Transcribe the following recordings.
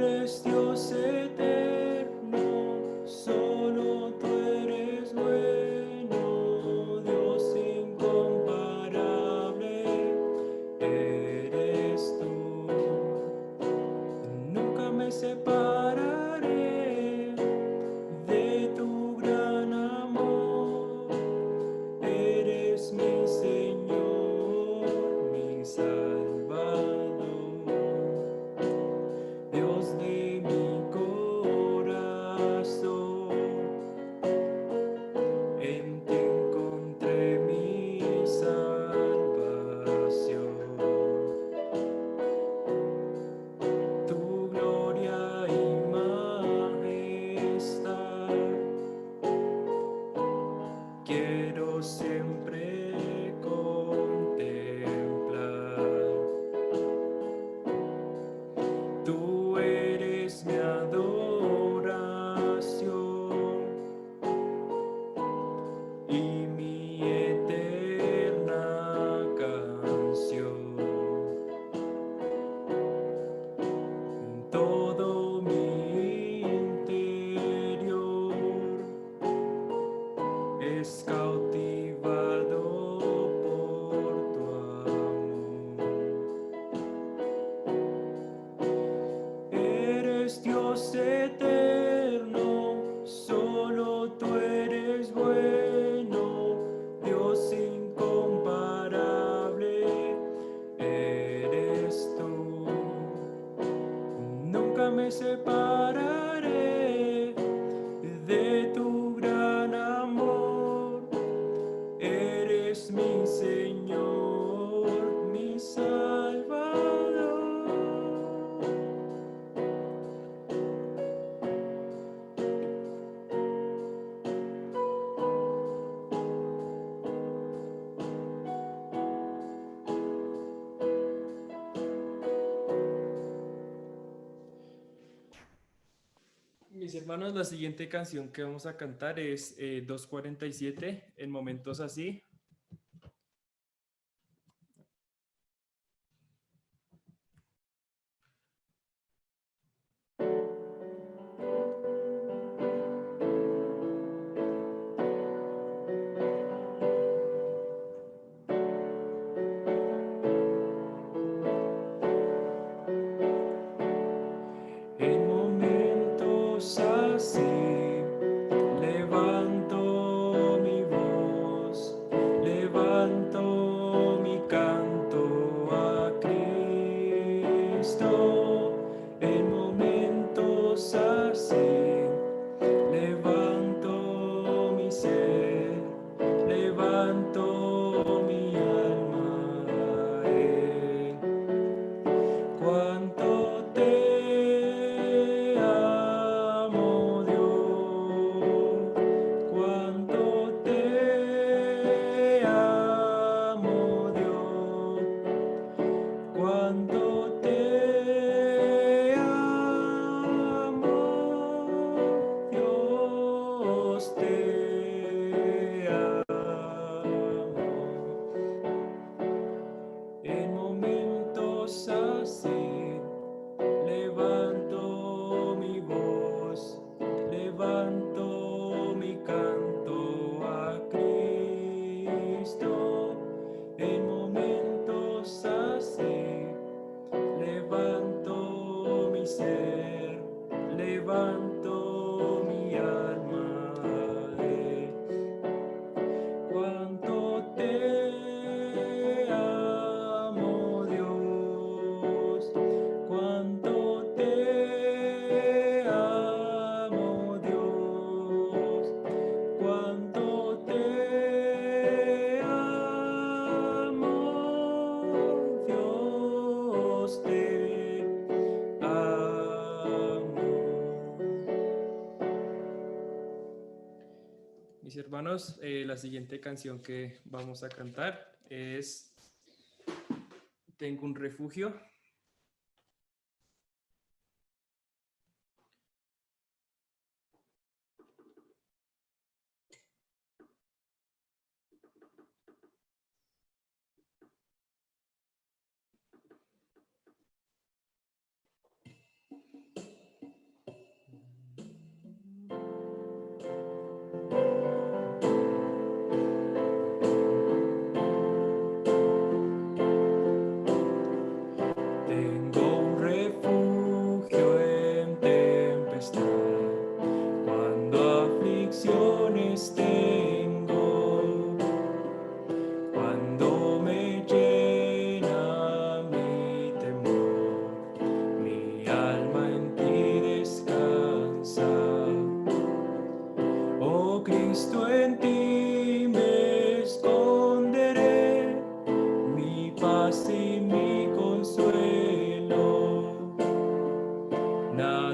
Eres Dios eterno, solo tú eres bueno, Dios incomparable, eres tú. Nunca me separaré de tu gran amor, eres mi Señor, mi Salvador, Dios de mi corazón. En ti encontré mi salvación. Tu gloria y majestad quiero siempre contemplar. Tú eres mi adoración y mi eterna canción. Todo mi interior es cautivado por tu amor. Eres Dios eterno, solo tú eres bueno, Dios incomparable, eres tú. Nunca me separaré de tu gran amor, eres mi Señor, mi Salvador. Mis hermanos, la siguiente canción que vamos a cantar es 247, en momentos así. En momentos así, levanto mi voz, levanto mi canto a Cristo. En momentos así, levanto mi ser, levanto mi alma a Él. Cuánto te amo, Dios, cuánto te amo, Dios, cuánto te amo, Dios te amo. En momentos así, levanto mi voz, levanto mi canto a Cristo. En momentos así, levanto mi ser, levanto mi alma a Él. Cuánto te amo, Dios, cuánto te amo, Dios, cuánto te amo, Dios te amo. Mis hermanos, la siguiente canción que vamos a cantar es Tengo un refugio.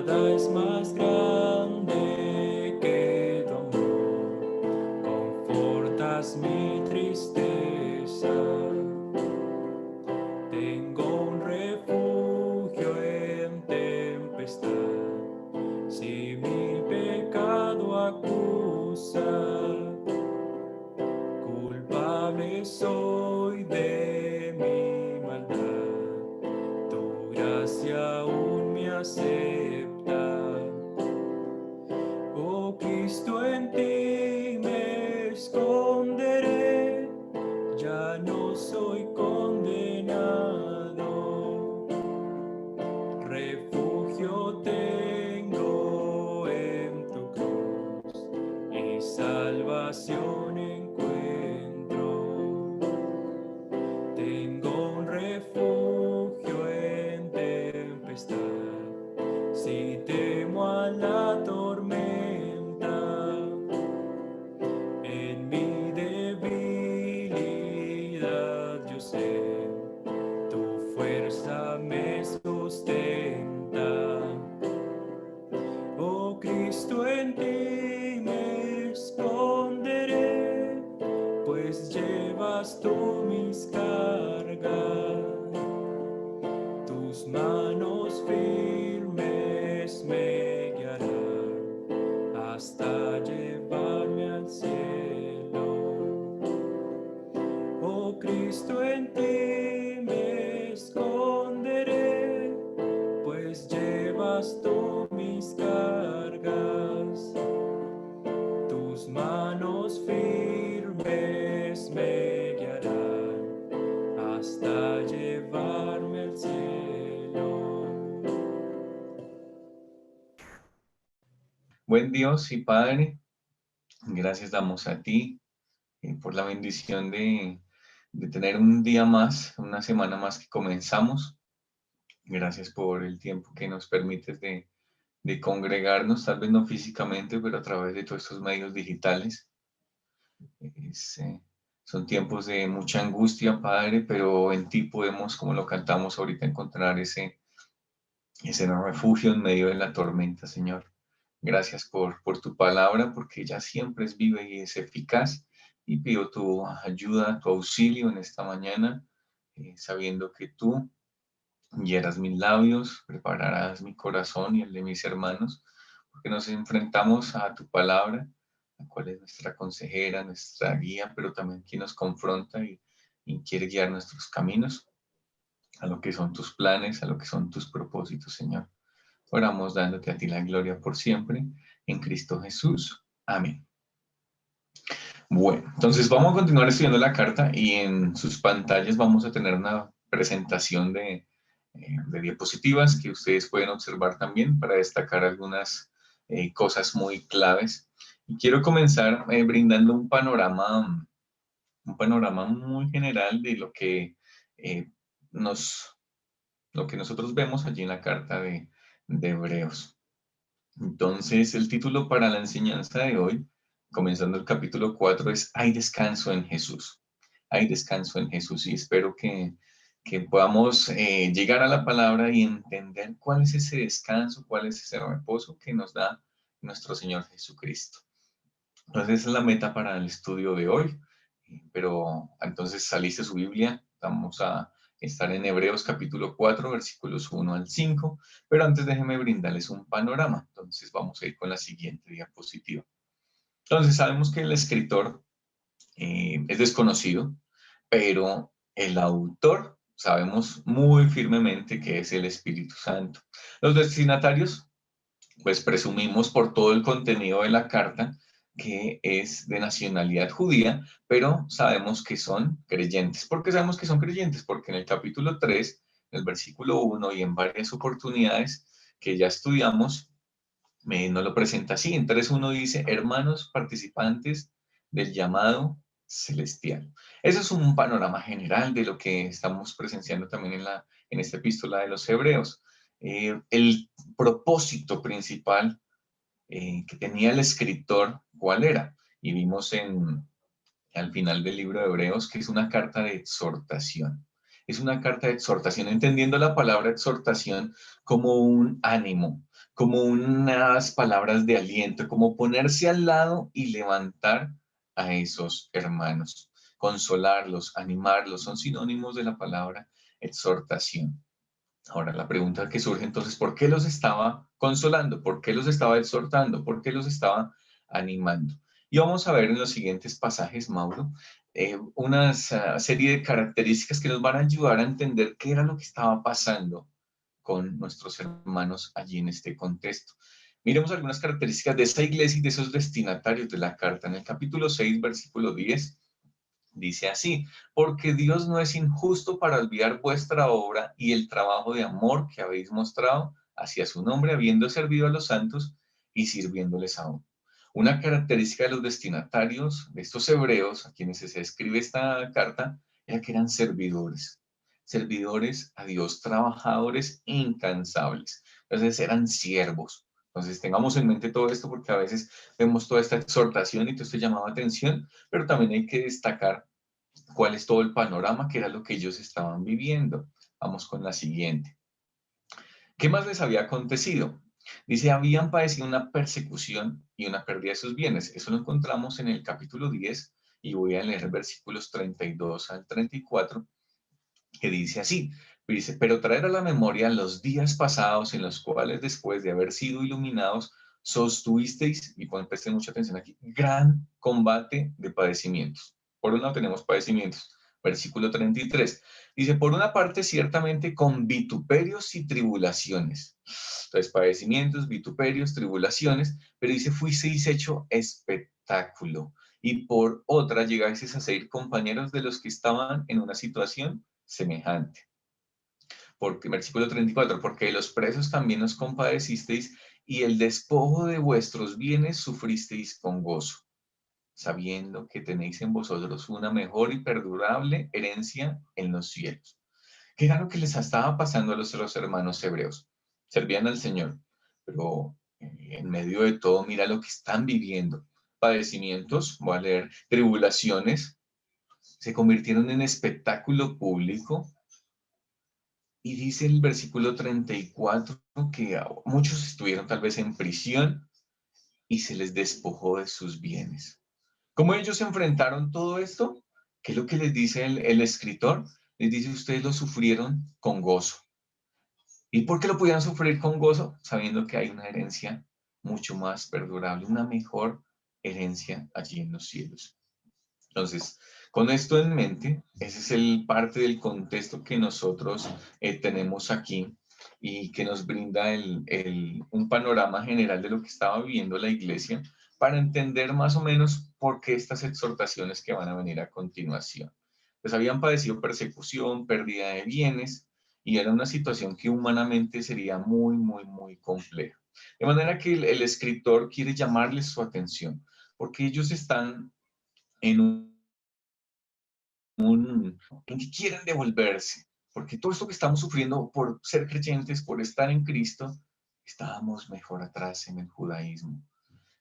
nada es más grande que tu amor, confortas mi tristeza. Tengo un refugio en tempestad, si mi pecado acusa, culpable soy de mi maldad, tu gracia aún me acepta. Oh Cristo, en ti me esconderé, ya no soy condenado. Refugio tengo en tu cruz y salvación encuentro. Tengo un refugio en tempestad, si temo a la tormenta. En mi debilidad yo sé, tu fuerza me sustenta. Oh Cristo, en ti me esconderé, pues llevas tú mis cargas. Tus manos firmes me guiarán hasta llevarme al cielo. Oh Cristo, en ti me esconderé, pues llevas tú mis cargas. Tus manos firmes me guiarán hasta llevarme al cielo. Buen Dios y Padre, gracias damos a ti por la bendición de tener un día más, una semana más que comenzamos. Gracias por el tiempo que nos permites de congregarnos, tal vez no físicamente, pero a través de todos estos medios digitales. Es, son tiempos de mucha angustia, Padre, pero en ti podemos, como lo cantamos ahorita, encontrar ese refugio en medio de la tormenta, Señor. Gracias por tu palabra, porque ella siempre es viva y es eficaz. Y pido tu ayuda, tu auxilio en esta mañana, sabiendo que tú hieras mis labios, prepararás mi corazón y el de mis hermanos, porque nos enfrentamos a tu palabra, la cual es nuestra consejera, nuestra guía, pero también quien nos confronta y quiere guiar nuestros caminos a lo que son tus planes, a lo que son tus propósitos, Señor. Oramos dándote a ti la gloria por siempre, en Cristo Jesús. Amén. Bueno, entonces vamos a continuar estudiando la carta y en sus pantallas vamos a tener una presentación de diapositivas que ustedes pueden observar también para destacar algunas cosas muy claves. Y quiero comenzar brindando un panorama muy general de eh, nos, lo que nosotros vemos allí en la carta de Hebreos. Entonces, el título para la enseñanza de hoy, comenzando el capítulo 4, es Hay descanso en Jesús. Hay descanso en Jesús y espero que podamos llegar a la palabra y entender cuál es ese descanso, cuál es ese reposo que nos da nuestro Señor Jesucristo. Entonces, esa es la meta para el estudio de hoy. Pero entonces saliste su Biblia, vamos a estar en Hebreos capítulo 4, versículos 1 al 5, pero antes déjenme brindarles un panorama. Entonces vamos a ir con la siguiente diapositiva. Entonces sabemos que el escritor es desconocido, pero el autor sabemos muy firmemente que es el Espíritu Santo. Los destinatarios, pues presumimos por todo el contenido de la carta que es de nacionalidad judía, pero sabemos que son creyentes. ¿Por qué sabemos que son creyentes? Porque en el capítulo 3, en el versículo 1 y en varias oportunidades que ya estudiamos, nos lo presenta así. En 3:1 dice, hermanos participantes del llamado celestial. Eso es un panorama general de lo que estamos presenciando también en esta epístola de los Hebreos. El propósito principal que tenía el escritor, ¿cuál era? Y vimos al final del libro de Hebreos que es una carta de exhortación. Es una carta de exhortación, entendiendo la palabra exhortación como un ánimo, como unas palabras de aliento, como ponerse al lado y levantar a esos hermanos, consolarlos, animarlos, son sinónimos de la palabra exhortación. Ahora, la pregunta que surge entonces, ¿por qué los estaba consolando? ¿Por qué los estaba exhortando? ¿Por qué los estaba animando? Y vamos a ver en los siguientes pasajes, Mauro, una serie de características que nos van a ayudar a entender qué era lo que estaba pasando con nuestros hermanos allí en este contexto. Miremos algunas características de esta iglesia y de esos destinatarios de la carta. En el capítulo 6, versículo 10, dice así: porque Dios no es injusto para olvidar vuestra obra y el trabajo de amor que habéis mostrado hacia su nombre, habiendo servido a los santos y sirviéndoles aún. Una característica de los destinatarios, de estos hebreos a quienes se escribe esta carta, era que eran servidores, servidores a Dios, trabajadores incansables. Entonces eran siervos. Entonces tengamos en mente todo esto porque a veces vemos toda esta exhortación y todo esto llamaba atención, pero también hay que destacar cuál es todo el panorama que era lo que ellos estaban viviendo. Vamos con la siguiente. ¿Qué más les había acontecido? Dice, habían padecido una persecución y una pérdida de sus bienes. Eso lo encontramos en el capítulo 10 y voy a leer versículos 32 al 34, que dice así. Dice, pero traer a la memoria los días pasados en los cuales después de haber sido iluminados, sostuvisteis, y presten mucha atención aquí, gran combate de padecimientos. Por un lado tenemos padecimientos. Versículo 33. Dice, por una parte, ciertamente con vituperios y tribulaciones. Entonces, padecimientos, vituperios, tribulaciones, pero dice, fuisteis hecho espectáculo. Y por otra, llegáis a ser compañeros de los que estaban en una situación semejante. Porque, versículo 34, porque de los presos también os compadecisteis y el despojo de vuestros bienes sufristeis con gozo, sabiendo que tenéis en vosotros una mejor y perdurable herencia en los cielos. ¿Qué era lo que les estaba pasando a los hermanos hebreos? Servían al Señor, pero en medio de todo, mira lo que están viviendo. Padecimientos, voy a leer, tribulaciones, se convirtieron en espectáculo público. Y dice el versículo 34 que muchos estuvieron tal vez en prisión y se les despojó de sus bienes. ¿Cómo ellos enfrentaron todo esto? ¿Qué es lo que les dice el escritor? Les dice, ustedes lo sufrieron con gozo. ¿Y por qué lo podían sufrir con gozo? Sabiendo que hay una herencia mucho más perdurable, una mejor herencia allí en los cielos. Entonces, con esto en mente, ese es el parte del contexto que nosotros tenemos aquí y que nos brinda un panorama general de lo que estaba viviendo la iglesia para entender más o menos por qué estas exhortaciones que van a venir a continuación. Pues habían padecido persecución, pérdida de bienes y era una situación que humanamente sería muy, muy, muy compleja. De manera que el escritor quiere llamarles su atención porque ellos están en en que quieren devolverse, porque todo esto que estamos sufriendo por ser creyentes, por estar en Cristo, estábamos mejor atrás en el judaísmo.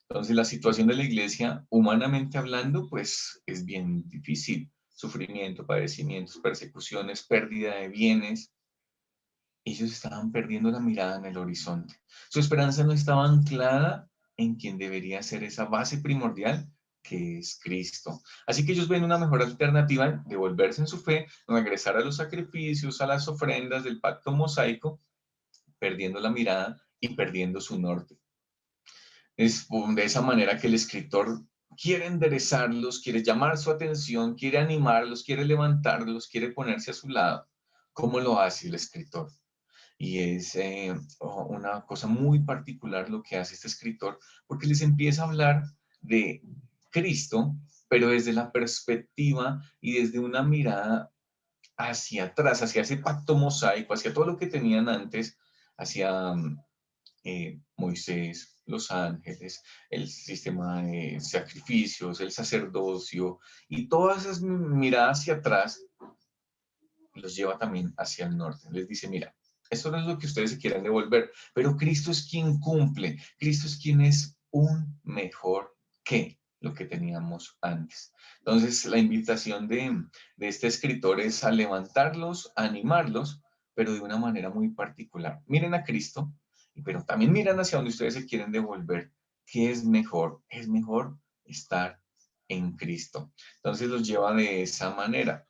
Entonces la situación de la iglesia, humanamente hablando, pues es bien difícil. Sufrimiento, padecimientos, persecuciones, pérdida de bienes. Ellos estaban perdiendo la mirada en el horizonte. Su esperanza no estaba anclada en quien debería ser esa base primordial, que es Cristo. Así que ellos ven una mejor alternativa de volverse en su fe, regresar a los sacrificios, a las ofrendas del pacto mosaico, perdiendo la mirada y perdiendo su norte. Es de esa manera que el escritor quiere enderezarlos, quiere llamar su atención, quiere animarlos, quiere levantarlos, quiere ponerse a su lado. ¿Cómo lo hace el escritor? Y es una cosa muy particular lo que hace este escritor, porque les empieza a hablar de Cristo, pero desde la perspectiva y desde una mirada hacia atrás, hacia ese pacto mosaico, hacia todo lo que tenían antes, hacia Moisés, los ángeles, el sistema de sacrificios, el sacerdocio, y todas esas miradas hacia atrás los lleva también hacia el norte. Les dice, mira, esto no es lo que ustedes se quieran devolver, pero Cristo es quien cumple, Cristo es quien es un mejor que lo que teníamos antes. Entonces, la invitación de este escritor es a levantarlos, a animarlos, pero de una manera muy particular. Miren a Cristo pero también miran hacia donde ustedes se quieren devolver. ¿Qué es mejor? Es mejor estar en Cristo. Entonces los lleva de esa manera.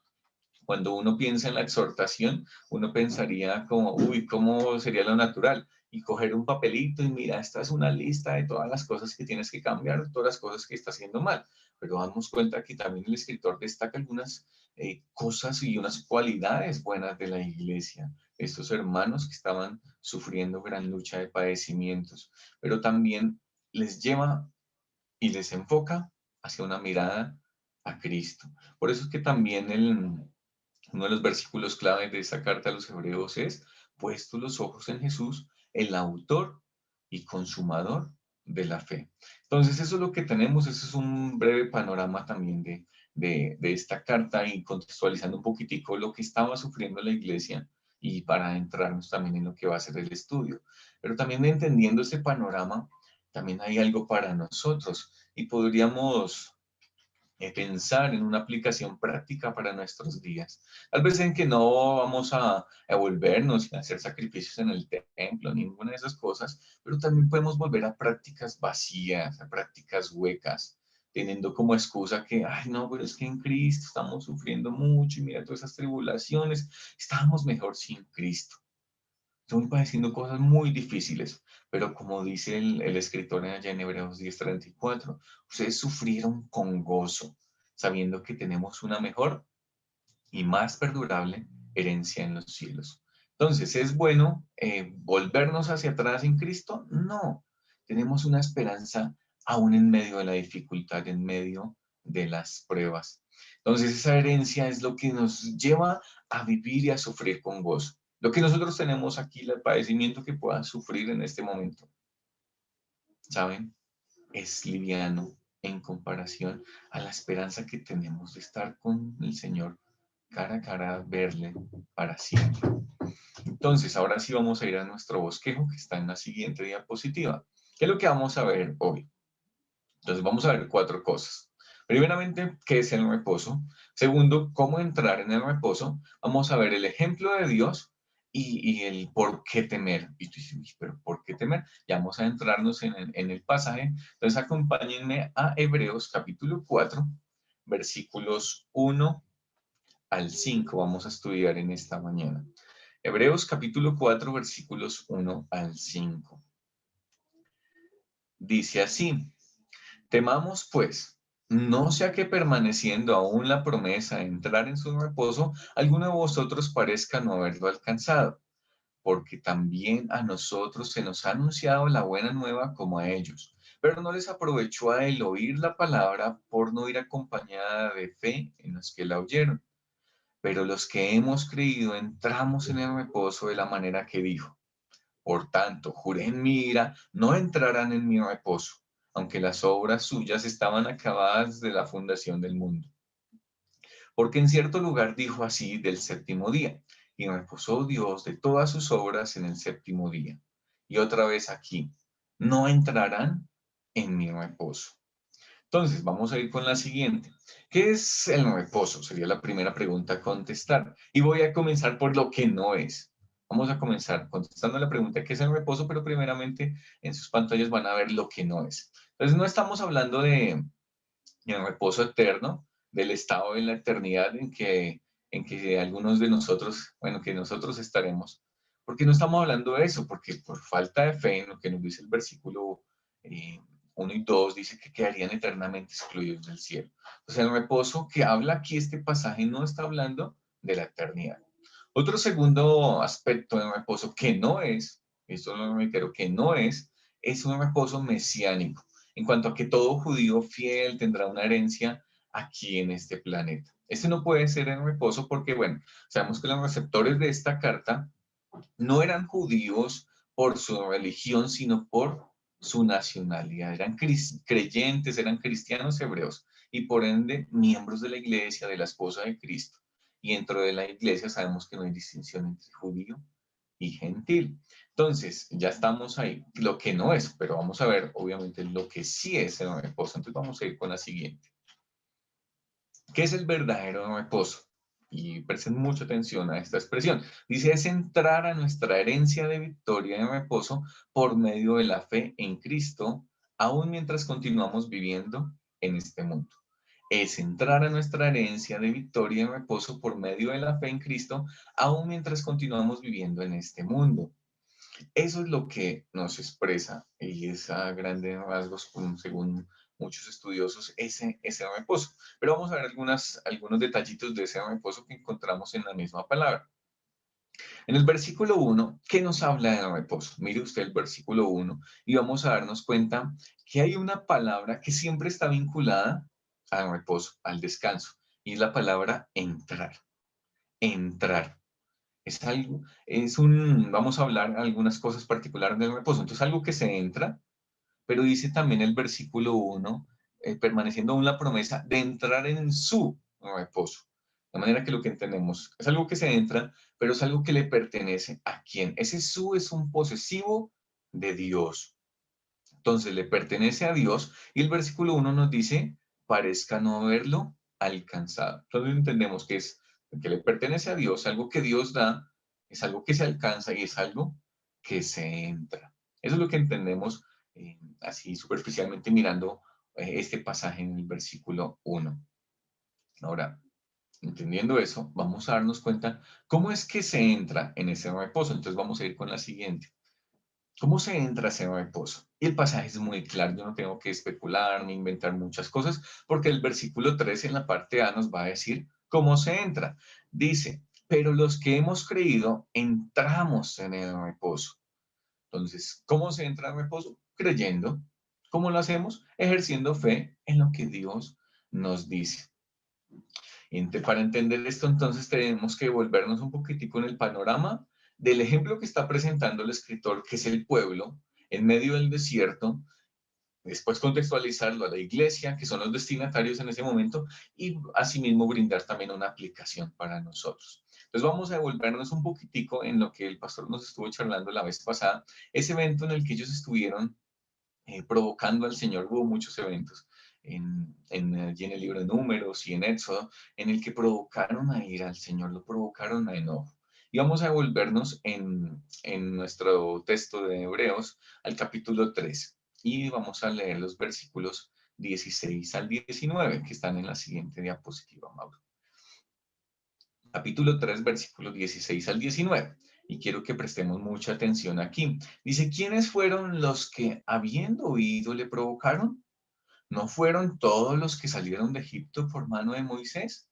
Cuando uno piensa en la exhortación, uno pensaría como, uy, ¿cómo sería lo natural? Y coger un papelito y mira, esta es una lista de todas las cosas que tienes que cambiar, todas las cosas que estás haciendo mal. Pero damos cuenta que también el escritor destaca algunas cosas y unas cualidades buenas de la iglesia. Estos hermanos que estaban sufriendo gran lucha de padecimientos, pero también les lleva y les enfoca hacia una mirada a Cristo. Por eso es que también uno de los versículos clave de esta carta a los hebreos es, puesto los ojos en Jesús, el autor y consumador de la fe. Entonces eso es lo que tenemos, eso es un breve panorama también de esta carta y contextualizando un poquitico lo que estaba sufriendo la iglesia y para entrarnos también en lo que va a ser el estudio. Pero también entendiendo este panorama, también hay algo para nosotros y podríamos pensar en una aplicación práctica para nuestros días. Tal vez en que no vamos a volvernos y a hacer sacrificios en el templo, ninguna de esas cosas, pero también podemos volver a prácticas vacías, a prácticas huecas, teniendo como excusa que, ay, no, pero es que en Cristo estamos sufriendo mucho y mira todas esas tribulaciones, estábamos mejor sin Cristo. Estamos padeciendo cosas muy difíciles, pero como dice el escritor allá en Hebreos 10:34, ustedes sufrieron con gozo, sabiendo que tenemos una mejor y más perdurable herencia en los cielos. Entonces, ¿es bueno volvernos hacia atrás en Cristo? No, tenemos una esperanza aún en medio de la dificultad, en medio de las pruebas. Entonces, esa herencia es lo que nos lleva a vivir y a sufrir con gozo. Lo que nosotros tenemos aquí, el padecimiento que puedan sufrir en este momento, ¿saben? Es liviano en comparación a la esperanza que tenemos de estar con el Señor cara a cara, verle para siempre. Entonces, ahora sí vamos a ir a nuestro bosquejo que está en la siguiente diapositiva. ¿Qué es lo que vamos a ver hoy? Entonces, vamos a ver 4 cosas. Primeramente, ¿qué es el reposo? Segundo, ¿cómo entrar en el reposo? Vamos a ver el ejemplo de Dios y el por qué temer. Y tú dices, pero ¿por qué temer? Ya vamos a entrarnos en el pasaje. Entonces, acompáñenme a Hebreos capítulo 4, versículos 1 al 5 vamos a estudiar en esta mañana. Hebreos capítulo 4, versículos 1 al 5. Dice así, temamos pues, no sea que permaneciendo aún la promesa de entrar en su reposo, alguno de vosotros parezca no haberlo alcanzado, porque también a nosotros se nos ha anunciado la buena nueva como a ellos, pero no les aprovechó a el oír la palabra por no ir acompañada de fe en los que la oyeron. Pero los que hemos creído entramos en el reposo de la manera que dijo. Por tanto, juré en mi ira, no entrarán en mi reposo, aunque las obras suyas estaban acabadas de la fundación del mundo. Porque en cierto lugar dijo así del séptimo día, y reposó Dios de todas sus obras en el séptimo día. Y otra vez aquí, no entrarán en mi reposo. Entonces, vamos a ir con la siguiente. ¿Qué es el reposo? Sería la primera pregunta a contestar. Y voy a comenzar por lo que no es. Vamos a comenzar contestando la pregunta ¿qué es el reposo? Pero primeramente en sus pantallas van a ver lo que no es. Entonces, no estamos hablando de el reposo eterno, del estado de la eternidad en que algunos de nosotros, bueno, que nosotros estaremos. Porque no estamos hablando de eso, porque por falta de fe en lo que nos dice el versículo 1 y 2, dice que quedarían eternamente excluidos del cielo. O sea, el reposo que habla aquí este pasaje no está hablando de la eternidad. Otro segundo aspecto del reposo que no es, esto lo reitero, que no es un reposo mesiánico en cuanto a que todo judío fiel tendrá una herencia aquí en este planeta. Este no puede ser en reposo porque, bueno, sabemos que los receptores de esta carta no eran judíos por su religión, sino por su nacionalidad. Eran creyentes, eran cristianos hebreos y por ende miembros de la iglesia, de la esposa de Cristo. Y dentro de la iglesia sabemos que no hay distinción entre judío y gentil. Entonces, ya estamos ahí. Lo que no es, pero vamos a ver, obviamente, lo que sí es el reposo. Entonces, vamos a ir con la siguiente. ¿Qué es el verdadero reposo? Y presten mucha atención a esta expresión. Dice, es entrar a nuestra herencia de victoria y reposo por medio de la fe en Cristo, aún mientras continuamos viviendo en este mundo. Es entrar a nuestra herencia de victoria y reposo por medio de la fe en Cristo, aún mientras continuamos viviendo en este mundo. Eso es lo que nos expresa, y es a grandes rasgos, según muchos estudiosos, ese reposo. Pero vamos a ver algunos detallitos de ese reposo que encontramos en la misma palabra. En el versículo 1, ¿qué nos habla de reposo? Mire usted el versículo 1 y vamos a darnos cuenta que hay una palabra que siempre está vinculada al reposo, al descanso, y es la palabra entrar. Entrar. Es algo, vamos a hablar algunas cosas particulares del reposo. Entonces, algo que se entra, pero dice también el versículo 1, permaneciendo aún la promesa de entrar en su reposo. De manera que lo que entendemos es algo que se entra, pero es algo que le pertenece a quién. Ese su es un posesivo de Dios. Entonces, le pertenece a Dios y el versículo 1 nos dice, parezca no haberlo alcanzado. Entonces, entendemos que es que le pertenece a Dios, algo que Dios da, es algo que se alcanza y es algo que se entra. Eso es lo que entendemos así superficialmente mirando este pasaje en el versículo 1. Ahora, entendiendo eso, vamos a darnos cuenta cómo es que se entra en ese reposo. Entonces vamos a ir con la siguiente. ¿Cómo se entra a ese reposo? Y el pasaje es muy claro, yo no tengo que especular ni inventar muchas cosas, porque el versículo 3 en la parte A nos va a decir cómo se entra. Dice, pero los que hemos creído entramos en el reposo. Entonces, ¿cómo se entra al reposo? Creyendo. ¿Cómo lo hacemos? Ejerciendo fe en lo que Dios nos dice. Para entender esto, entonces tenemos que volvernos un poquitico en el panorama del ejemplo que está presentando el escritor, que es el pueblo en medio del desierto, después contextualizarlo a la iglesia, que son los destinatarios en ese momento, y asimismo brindar también una aplicación para nosotros. Entonces vamos a devolvernos un poquitico en lo que el pastor nos estuvo charlando la vez pasada, ese evento en el que ellos estuvieron provocando al Señor. Hubo muchos eventos allí en el libro de Números y en Éxodo, en el que provocaron a ir al Señor, lo provocaron a enojo. Y vamos a devolvernos en nuestro texto de Hebreos al capítulo 3 y vamos a leer los versículos 16 al 19 que están en la siguiente diapositiva, Mauro. Capítulo 3, versículos 16 al 19. Y quiero que prestemos mucha atención aquí. Dice, ¿quiénes fueron los que, habiendo oído, le provocaron? ¿No fueron todos los que salieron de Egipto por mano de Moisés?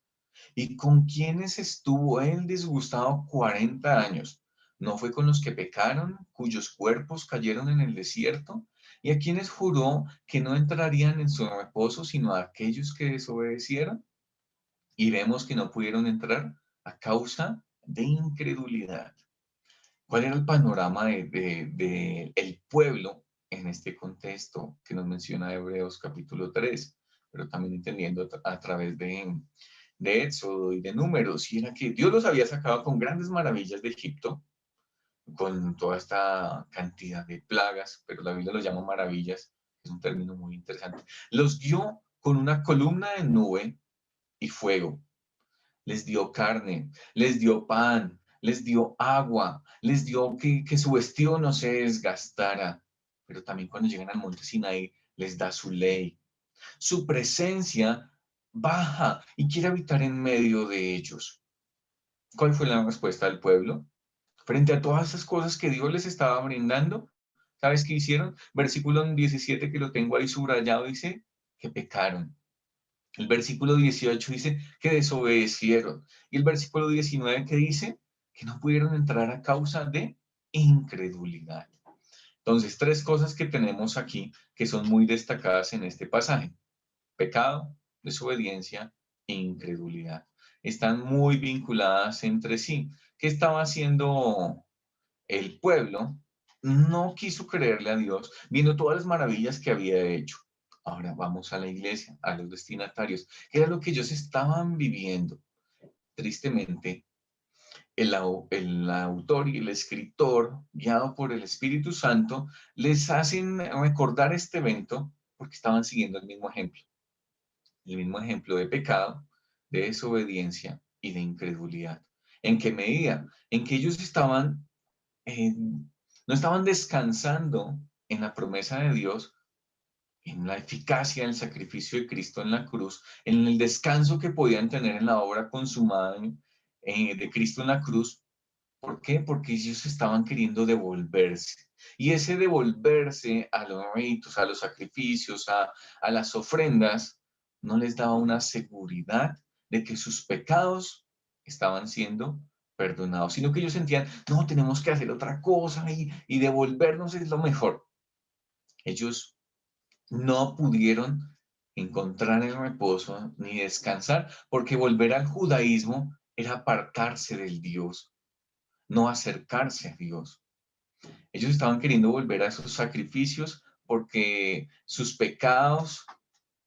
¿Y con quiénes estuvo él disgustado 40 años? ¿No fue con los que pecaron, cuyos cuerpos cayeron en el desierto? ¿Y a quienes juró que no entrarían en su reposo, sino a aquellos que desobedecieron? Y vemos que no pudieron entrar a causa de incredulidad. ¿Cuál era el panorama de el pueblo en este contexto que nos menciona Hebreos capítulo 3? Pero también entendiendo a través de Éxodo y de Números, y era que Dios los había sacado con grandes maravillas de Egipto, con toda esta cantidad de plagas, pero la Biblia lo llama maravillas, es un término muy interesante. Los guió con una columna de nube y fuego. Les dio carne, les dio pan, les dio agua, les dio que su vestido no se desgastara. Pero también cuando llegan al monte Sinaí, les da su ley. Su presencia baja y quiere habitar en medio de ellos. ¿Cuál fue la respuesta del pueblo? Frente a todas esas cosas que Dios les estaba brindando, ¿sabes qué hicieron? Versículo 17, que lo tengo ahí subrayado, dice que pecaron. El versículo 18 dice que desobedecieron. Y el versículo 19 que dice que no pudieron entrar a causa de incredulidad. Entonces, tres cosas que tenemos aquí que son muy destacadas en este pasaje. Pecado, desobediencia e incredulidad. Están muy vinculadas entre sí. ¿Qué estaba haciendo el pueblo? No quiso creerle a Dios, viendo todas las maravillas que había hecho. Ahora vamos a la iglesia, a los destinatarios, que era lo que ellos estaban viviendo. Tristemente, el autor y el escritor, guiado por el Espíritu Santo, les hacen recordar este evento porque estaban siguiendo el mismo ejemplo de pecado, de desobediencia y de incredulidad. ¿En qué medida? En que ellos no estaban descansando en la promesa de Dios, en la eficacia del sacrificio de Cristo en la cruz, en el descanso que podían tener en la obra consumada de Cristo en la cruz. ¿Por qué? Porque ellos estaban queriendo devolverse. Y ese devolverse a los ritos, a los sacrificios, a las ofrendas, no les daba una seguridad de que sus pecados estaban siendo perdonados, sino que ellos sentían, no, tenemos que hacer otra cosa y devolvernos es lo mejor. Ellos no pudieron encontrar el reposo ni descansar, porque volver al judaísmo era apartarse del Dios, no acercarse a Dios. Ellos estaban queriendo volver a esos sacrificios porque sus pecados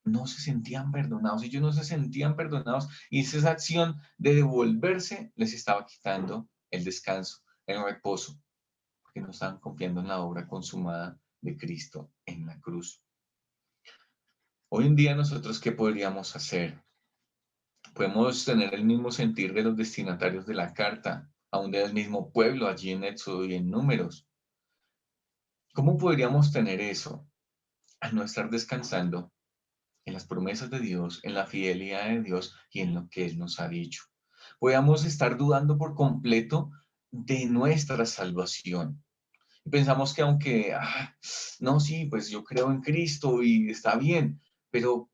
no se sentían perdonados, ellos no se sentían perdonados y esa acción de devolverse les estaba quitando el descanso, el reposo, porque no estaban confiando en la obra consumada de Cristo en la cruz. Hoy en día nosotros, ¿qué podríamos hacer? Podemos tener el mismo sentir de los destinatarios de la carta, aún del mismo pueblo allí en Éxodo y en Números. ¿Cómo podríamos tener eso al no estar descansando en las promesas de Dios, en la fidelidad de Dios y en lo que Él nos ha dicho? Podríamos estar dudando por completo de nuestra salvación. Y pensamos que aunque, no, sí, pues yo creo en Cristo y está bien, pero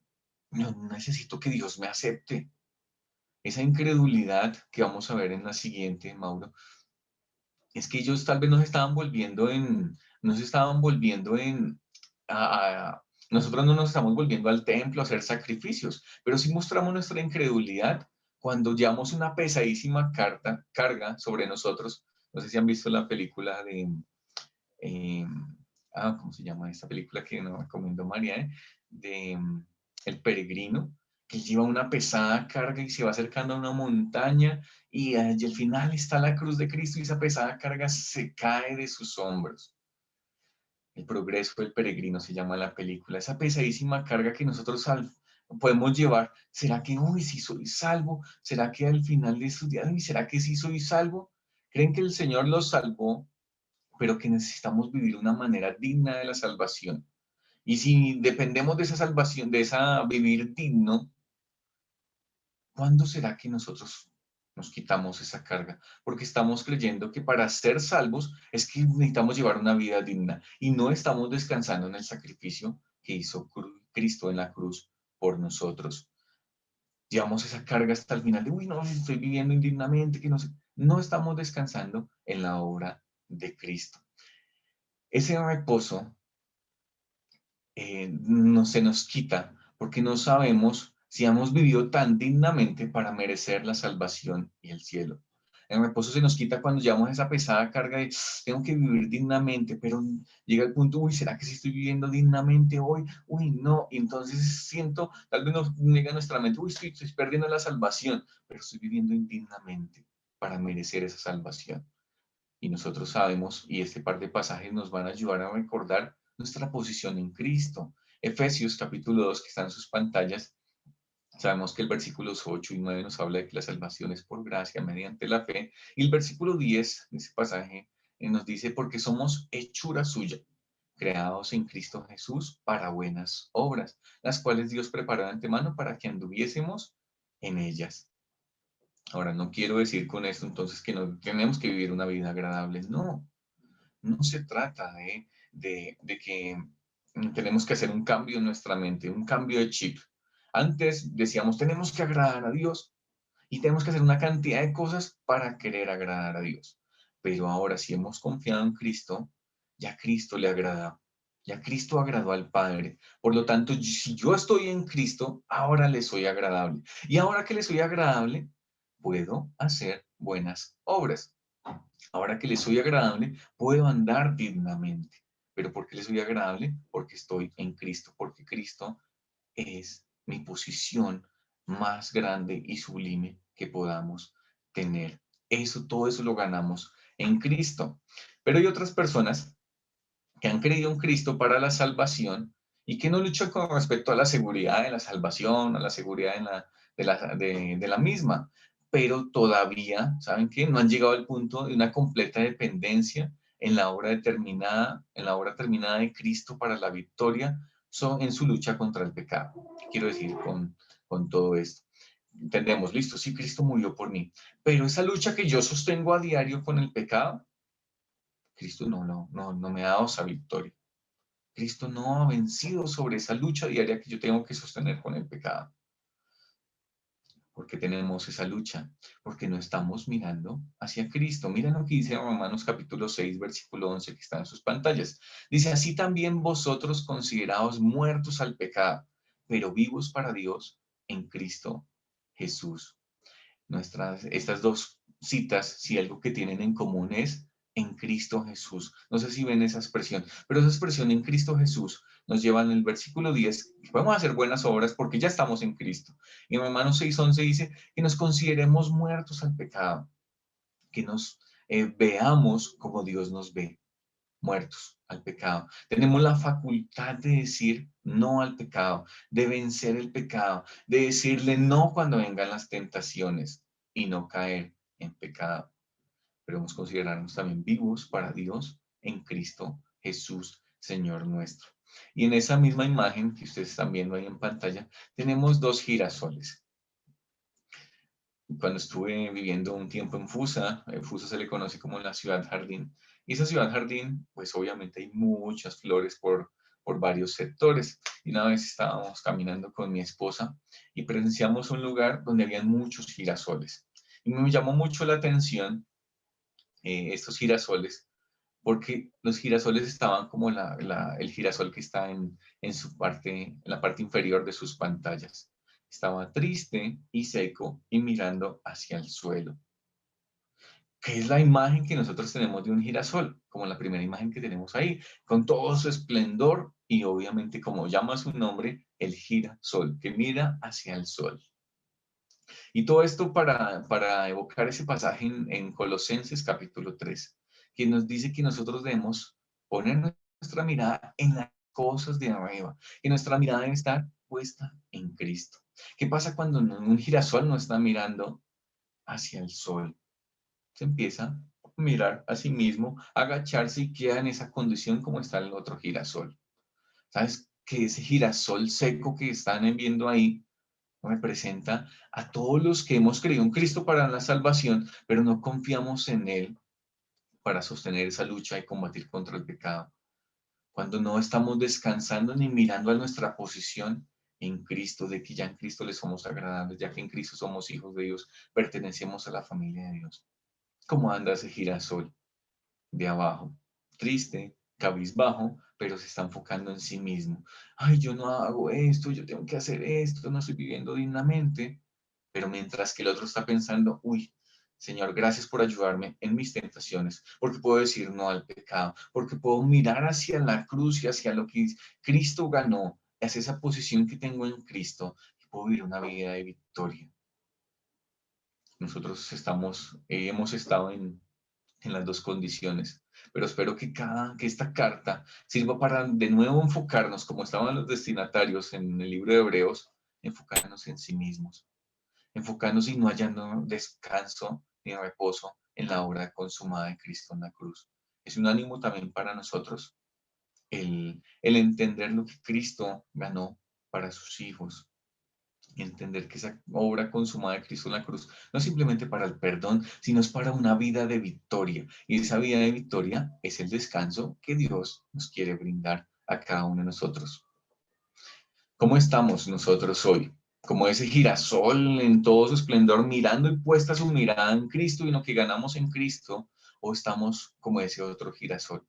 no, necesito que Dios me acepte. Esa incredulidad que vamos a ver en la siguiente, Mauro, es que ellos tal vez no se estaban volviendo nosotros no nos estamos volviendo al templo a hacer sacrificios, pero sí mostramos nuestra incredulidad cuando llevamos una pesadísima carga sobre nosotros. No sé si han visto la película eh, ¿cómo se llama esta película que nos recomendó María? De El Peregrino, que lleva una pesada carga y se va acercando a una montaña y al final está la cruz de Cristo y esa pesada carga se cae de sus hombros. El progreso del peregrino se llama la película. Esa pesadísima carga que nosotros podemos llevar. ¿Será que hoy sí soy salvo? ¿Será que al final de estos días, será que sí soy salvo? ¿Creen que el Señor los salvó, pero que necesitamos vivir una manera digna de la salvación? Y si dependemos de esa salvación, de esa vivir digno, ¿cuándo será que nosotros nos quitamos esa carga? Porque estamos creyendo que para ser salvos es que necesitamos llevar una vida digna y no estamos descansando en el sacrificio que hizo Cristo en la cruz por nosotros. Llevamos esa carga hasta el final de, uy, no, estoy viviendo indignamente, que no sé. No estamos descansando en la obra de Cristo. Ese reposo no se nos quita porque no sabemos si hemos vivido tan dignamente para merecer la salvación y el cielo. El reposo se nos quita cuando llevamos esa pesada carga de tengo que vivir dignamente, pero llega el punto, uy, ¿será que sí estoy viviendo dignamente hoy? Uy, no, y entonces siento, tal vez nos llega a nuestra mente, uy, estoy perdiendo la salvación, pero estoy viviendo indignamente para merecer esa salvación. Y nosotros sabemos, y este par de pasajes nos van a ayudar a recordar nuestra posición en Cristo. Efesios capítulo 2, que está en sus pantallas, sabemos que el versículos 8 y 9 nos habla de que la salvación es por gracia mediante la fe. Y el versículo 10 de ese pasaje nos dice, porque somos hechura suya, creados en Cristo Jesús para buenas obras, las cuales Dios preparó de antemano para que anduviésemos en ellas. Ahora, no quiero decir con esto entonces que no tenemos que vivir una vida agradable. No, no se trata de que tenemos que hacer un cambio en nuestra mente, un cambio de chip. Antes decíamos, tenemos que agradar a Dios y tenemos que hacer una cantidad de cosas para querer agradar a Dios. Pero ahora, si hemos confiado en Cristo, ya Cristo le agrada. Ya Cristo agradó al Padre. Por lo tanto, si yo estoy en Cristo, ahora le soy agradable. Y ahora que le soy agradable, puedo hacer buenas obras. Ahora que le soy agradable, puedo andar dignamente. ¿Pero por qué le soy agradable? Porque estoy en Cristo, porque Cristo es mi posición más grande y sublime que podamos tener. Todo eso lo ganamos en Cristo. Pero hay otras personas que han creído en Cristo para la salvación y que no luchan con respecto a la seguridad de la salvación, a la seguridad de la misma. pero todavía, ¿saben qué? No han llegado al punto de una completa dependencia en la obra determinada, en la obra terminada de Cristo para la victoria en su lucha contra el pecado. ¿Qué quiero decir con todo esto? Entendemos, listo, sí, Cristo murió por mí, pero esa lucha que yo sostengo a diario con el pecado, Cristo no me ha dado esa victoria. Cristo no ha vencido sobre esa lucha diaria que yo tengo que sostener con el pecado. Porque tenemos esa lucha, porque no estamos mirando hacia Cristo. Miren lo que dice Romanos capítulo 6, versículo 11, que está en sus pantallas. Dice, así también vosotros consideraos muertos al pecado, pero vivos para Dios en Cristo Jesús. Estas dos citas, si algo que tienen en común es en Cristo Jesús. No sé si ven esa expresión, pero esa expresión en Cristo Jesús nos lleva en el versículo 10, que podemos hacer buenas obras porque ya estamos en Cristo. Y en Romanos 6:11 dice que nos consideremos muertos al pecado, que nos veamos como Dios nos ve, muertos al pecado. Tenemos la facultad de decir no al pecado, de vencer el pecado, de decirle no cuando vengan las tentaciones y no caer en pecado. Debemos considerarnos también vivos para Dios en Cristo Jesús, Señor nuestro. Y en esa misma imagen que ustedes están viendo ahí en pantalla, tenemos dos girasoles. Cuando estuve viviendo un tiempo en Fusa, Fusa se le conoce como la ciudad jardín. Y esa ciudad jardín, pues obviamente hay muchas flores por varios sectores. Y una vez estábamos caminando con mi esposa y presenciamos un lugar donde habían muchos girasoles. Y me llamó mucho la atención estos girasoles, porque los girasoles estaban como el girasol que está en la parte inferior de sus pantallas. Estaba triste y seco y mirando hacia el suelo. ¿Qué es la imagen que nosotros tenemos de un girasol? Como la primera imagen que tenemos ahí, con todo su esplendor y obviamente, como llama su nombre, el girasol, que mira hacia el sol. Y todo esto para evocar ese pasaje en Colosenses capítulo 3, que nos dice que nosotros debemos poner nuestra mirada en las cosas de arriba, que nuestra mirada debe estar puesta en Cristo. ¿Qué pasa cuando un girasol no está mirando hacia el sol? Se empieza a mirar a sí mismo, a agacharse y queda en esa condición como está el otro girasol. ¿Sabes? Que ese girasol seco que están viendo ahí representa a todos los que hemos creído en Cristo para la salvación, pero no confiamos en Él para sostener esa lucha y combatir contra el pecado. Cuando no estamos descansando ni mirando a nuestra posición en Cristo, de que ya en Cristo le somos agradables, ya que en Cristo somos hijos de Dios, pertenecemos a la familia de Dios. ¿Cómo anda ese girasol de abajo? Triste, cabizbajo, pero se está enfocando en sí mismo. Ay, yo no hago esto, yo tengo que hacer esto, no estoy viviendo dignamente. Pero mientras que el otro está pensando, uy, Señor, gracias por ayudarme en mis tentaciones, porque puedo decir no al pecado, porque puedo mirar hacia la cruz y hacia lo que Cristo ganó, hacia esa posición que tengo en Cristo, y puedo vivir una vida de victoria. Nosotros hemos estado en las dos condiciones, pero espero que esta carta sirva para de nuevo enfocarnos, como estaban los destinatarios en el libro de Hebreos, enfocarnos en sí mismos, enfocarnos y no hallando descanso ni reposo en la obra consumada de Cristo en la cruz. Es un ánimo también para nosotros el entender lo que Cristo ganó para sus hijos, y entender que esa obra consumada de Cristo en la cruz no es simplemente para el perdón, sino es para una vida de victoria. Y esa vida de victoria es el descanso que Dios nos quiere brindar a cada uno de nosotros. ¿Cómo estamos nosotros hoy? Como ese girasol en todo su esplendor, mirando y puesta su mirada en Cristo y lo que ganamos en Cristo, o estamos como ese otro girasol,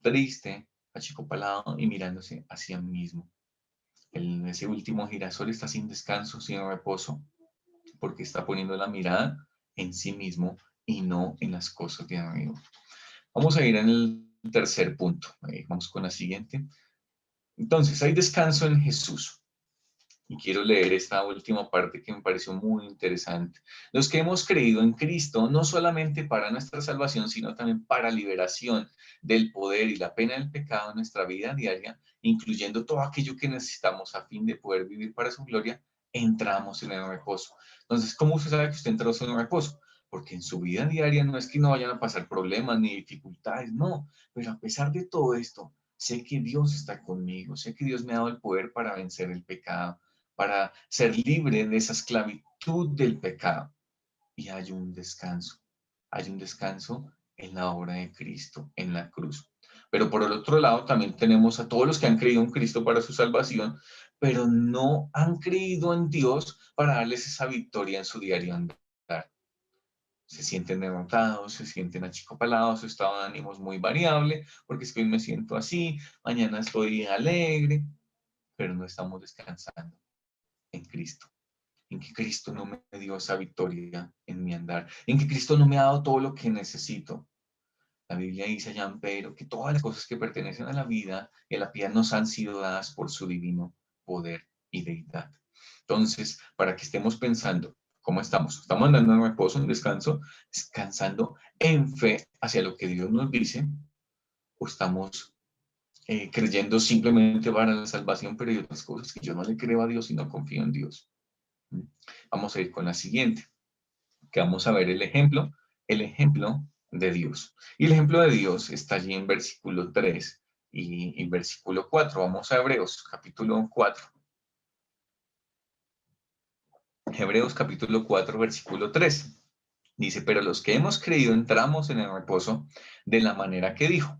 triste, achicopalado y mirándose hacia mí mismo. Ese último girasol está sin descanso, sin reposo, porque está poniendo la mirada en sí mismo y no en las cosas de arriba. Vamos a ir en el tercer punto. Vamos con la siguiente. Entonces, hay descanso en Jesús. Y quiero leer esta última parte que me pareció muy interesante. Los que hemos creído en Cristo, no solamente para nuestra salvación, sino también para liberación del poder y la pena del pecado en nuestra vida diaria, incluyendo todo aquello que necesitamos a fin de poder vivir para su gloria, entramos en el reposo. Entonces, ¿cómo usted sabe que usted entró en el reposo? Porque en su vida diaria no es que no vayan a pasar problemas ni dificultades, no, pero a pesar de todo esto, sé que Dios está conmigo, sé que Dios me ha dado el poder para vencer el pecado, para ser libre de esa esclavitud del pecado. Y hay un descanso en la obra de Cristo, en la cruz. Pero por el otro lado también tenemos a todos los que han creído en Cristo para su salvación, pero no han creído en Dios para darles esa victoria en su diario andar. Se sienten derrotados, se sienten achicopalados, su estado de ánimo es muy variable, porque es que hoy me siento así, mañana estoy alegre, pero no estamos descansando en Cristo, en que Cristo no me dio esa victoria en mi andar, en que Cristo no me ha dado todo lo que necesito. La Biblia dice allá en Pedro que todas las cosas que pertenecen a la vida y a la piedad nos han sido dadas por su divino poder y deidad. Entonces, para que estemos pensando, ¿cómo estamos? ¿Estamos andando en reposo, en descanso, descansando en fe hacia lo que Dios nos dice? ¿O estamos creyendo simplemente para la salvación, pero hay otras cosas que yo no le creo a Dios y no confío en Dios? Vamos a ir con la siguiente, que vamos a ver el ejemplo de Dios. Y el ejemplo de Dios está allí en versículo 3 y versículo 4. Vamos a Hebreos, capítulo 4. Hebreos, capítulo 4, versículo 3. Dice, pero los que hemos creído entramos en el reposo de la manera que dijo.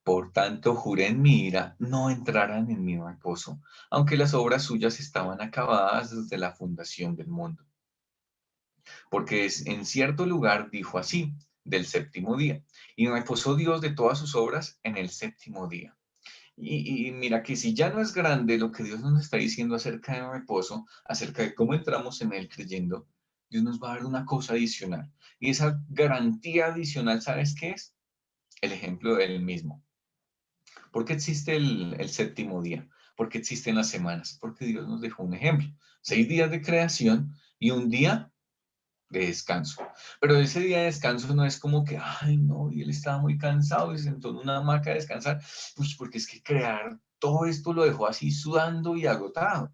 Por tanto, juré en mi ira, no entrarán en mi reposo, aunque las obras suyas estaban acabadas desde la fundación del mundo. Porque en cierto lugar dijo así, del séptimo día, y reposó Dios de todas sus obras en el séptimo día. Y mira que si ya no es grande lo que Dios nos está diciendo acerca del reposo, acerca de cómo entramos en él creyendo, Dios nos va a dar una cosa adicional. Y esa garantía adicional, ¿sabes qué es? El ejemplo de él mismo. ¿Por qué existe el séptimo día? ¿Por qué existen las semanas? Porque Dios nos dejó un ejemplo. 6 días de creación y un día de descanso. Pero ese día de descanso no es como que, ay, no, y él estaba muy cansado y se sentó en una hamaca a descansar, pues porque es que crear todo esto lo dejó así sudando y agotado.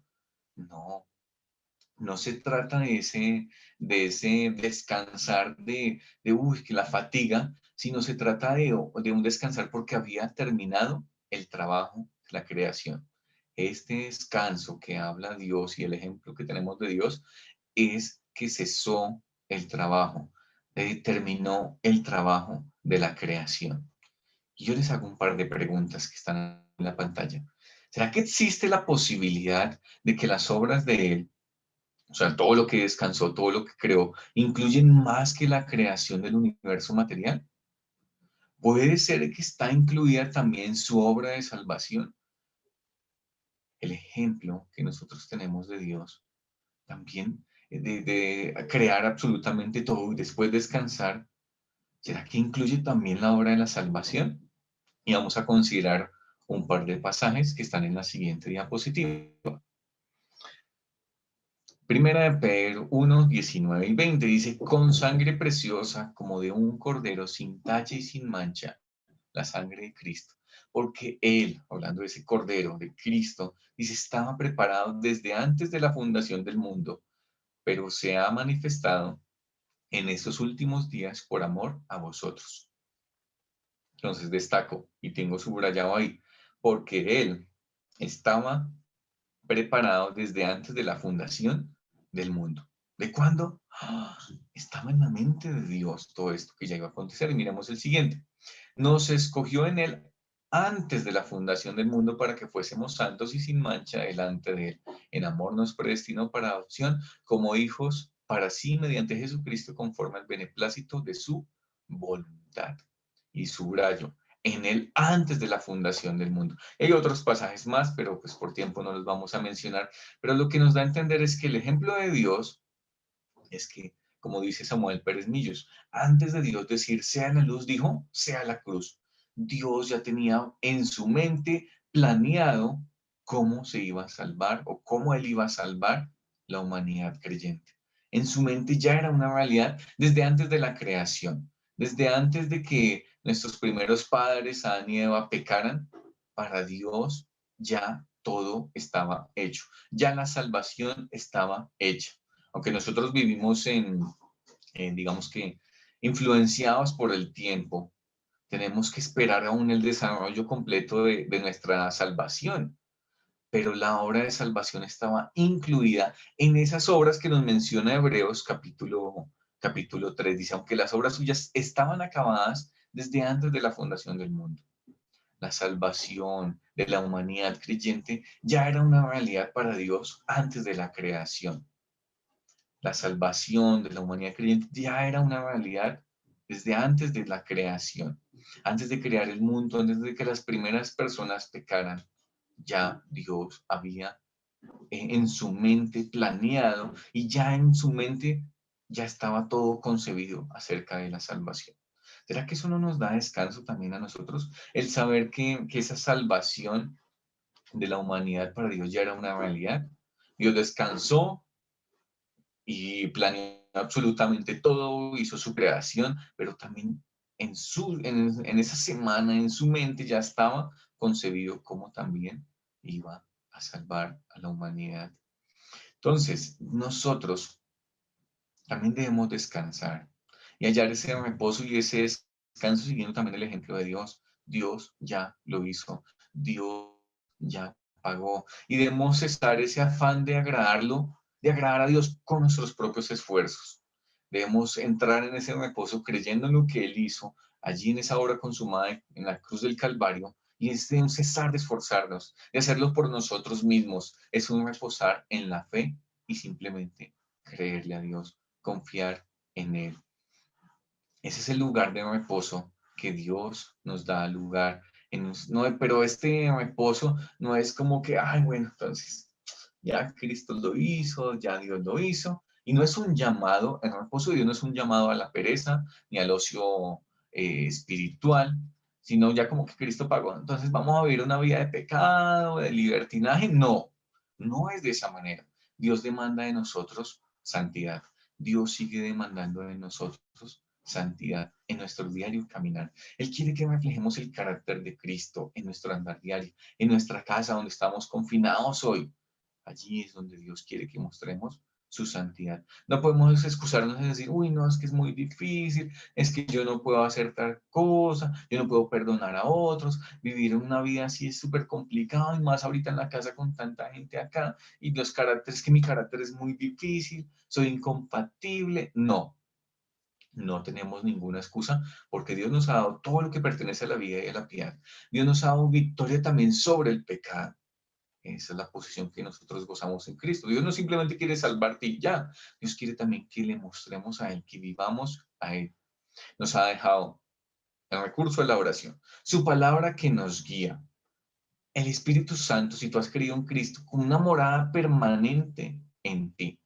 No, no se trata de ese descansar uy, que la fatiga, sino se trata de un descansar porque había terminado el trabajo, la creación. Este descanso que habla Dios y el ejemplo que tenemos de Dios es que cesó el trabajo, terminó el trabajo de la creación. Y yo les hago un par de preguntas que están en la pantalla. ¿Será que existe la posibilidad de que las obras de Él, o sea, todo lo que descansó, todo lo que creó, incluyen más que la creación del universo material? ¿Puede ser que está incluida también su obra de salvación? El ejemplo que nosotros tenemos de Dios también de crear absolutamente todo y después descansar, ¿será que incluye también la obra de la salvación? Y vamos a considerar un par de pasajes que están en la siguiente diapositiva. Primera de Pedro 1, 19 y 20 dice, con sangre preciosa como de un cordero sin tacha y sin mancha, la sangre de Cristo. Porque Él, hablando de ese cordero de Cristo, dice, estaba preparado desde antes de la fundación del mundo, pero se ha manifestado en estos últimos días por amor a vosotros. Entonces destaco y tengo subrayado ahí, porque Él estaba preparado desde antes de la fundación del mundo. ¿De cuándo? Estaba en la mente de Dios todo esto que ya iba a acontecer. Y miremos el siguiente. Nos escogió en Él antes de la fundación del mundo para que fuésemos santos y sin mancha delante de Él. En amor nos predestinó para adopción como hijos para sí mediante Jesucristo conforme al beneplácito de su voluntad. Y subrayo, en Él antes de la fundación del mundo. Hay otros pasajes más, pero pues por tiempo no los vamos a mencionar. Pero lo que nos da a entender es que el ejemplo de Dios es que, como dice Samuel Pérez Millos, antes de Dios decir sea la luz, dijo sea la cruz. Dios ya tenía en su mente planeado cómo se iba a salvar o cómo Él iba a salvar la humanidad creyente. En su mente ya era una realidad desde antes de la creación, desde antes de que nuestros primeros padres, Adán y Eva, pecaran. Para Dios ya todo estaba hecho, ya la salvación estaba hecha. Aunque nosotros vivimos digamos que, influenciados por el tiempo, tenemos que esperar aún el desarrollo completo de nuestra salvación. Pero la obra de salvación estaba incluida en esas obras que nos menciona Hebreos capítulo 3. Dice, aunque las obras suyas estaban acabadas desde antes de la fundación del mundo. La salvación de la humanidad creyente ya era una realidad para Dios antes de la creación. La salvación de la humanidad creyente ya era una realidad desde antes de la creación. Antes de crear el mundo, antes de que las primeras personas pecaran, ya Dios había en su mente planeado y ya en su mente ya estaba todo concebido acerca de la salvación. ¿Será que eso no nos da descanso también a nosotros? El saber que esa salvación de la humanidad para Dios ya era una realidad. Dios descansó y planeó absolutamente todo, hizo su creación, pero también en esa semana, en su mente ya estaba concebido cómo también iba a salvar a la humanidad. Entonces, nosotros también debemos descansar y hallar ese reposo y ese descanso siguiendo también el ejemplo de Dios. Dios ya lo hizo, Dios ya pagó y debemos cesar ese afán de agradarlo, de agradar a Dios con nuestros propios esfuerzos. Debemos entrar en ese reposo creyendo en lo que Él hizo allí en esa obra consumada en la cruz del Calvario y es de un cesar de esforzarnos, de hacerlo por nosotros mismos. Es un reposar en la fe y simplemente creerle a Dios, confiar en Él. Ese es el lugar de reposo que Dios nos da lugar. No, pero este reposo no es como que, ay, bueno, entonces ya Cristo lo hizo, ya Dios lo hizo. Y no es un llamado, el reposo de Dios no es un llamado a la pereza ni al ocio espiritual, sino ya como que Cristo pagó. Entonces vamos a vivir una vida de pecado, de libertinaje. No, no es de esa manera. Dios demanda de nosotros santidad. Dios sigue demandando de nosotros santidad en nuestro diario caminar. Él quiere que reflejemos el carácter de Cristo en nuestro andar diario, en nuestra casa donde estamos confinados hoy. Allí es donde Dios quiere que mostremos su santidad. No podemos excusarnos y decir, uy, no, es que es muy difícil, es que yo no puedo hacer tal cosa, yo no puedo perdonar a otros, vivir una vida así es súper complicado, y más ahorita en la casa con tanta gente acá, y los caracteres, que mi carácter es muy difícil, soy incompatible. No, no tenemos ninguna excusa porque Dios nos ha dado todo lo que pertenece a la vida y a la piedad. Dios nos ha dado victoria también sobre el pecado. Esa es la posición que nosotros gozamos en Cristo. Dios no simplemente quiere salvarte y ya. Dios quiere también que le mostremos a Él, que vivamos a Él. Nos ha dejado el recurso de la oración, su palabra que nos guía, el Espíritu Santo, si tú has creído en Cristo, con una morada permanente en ti.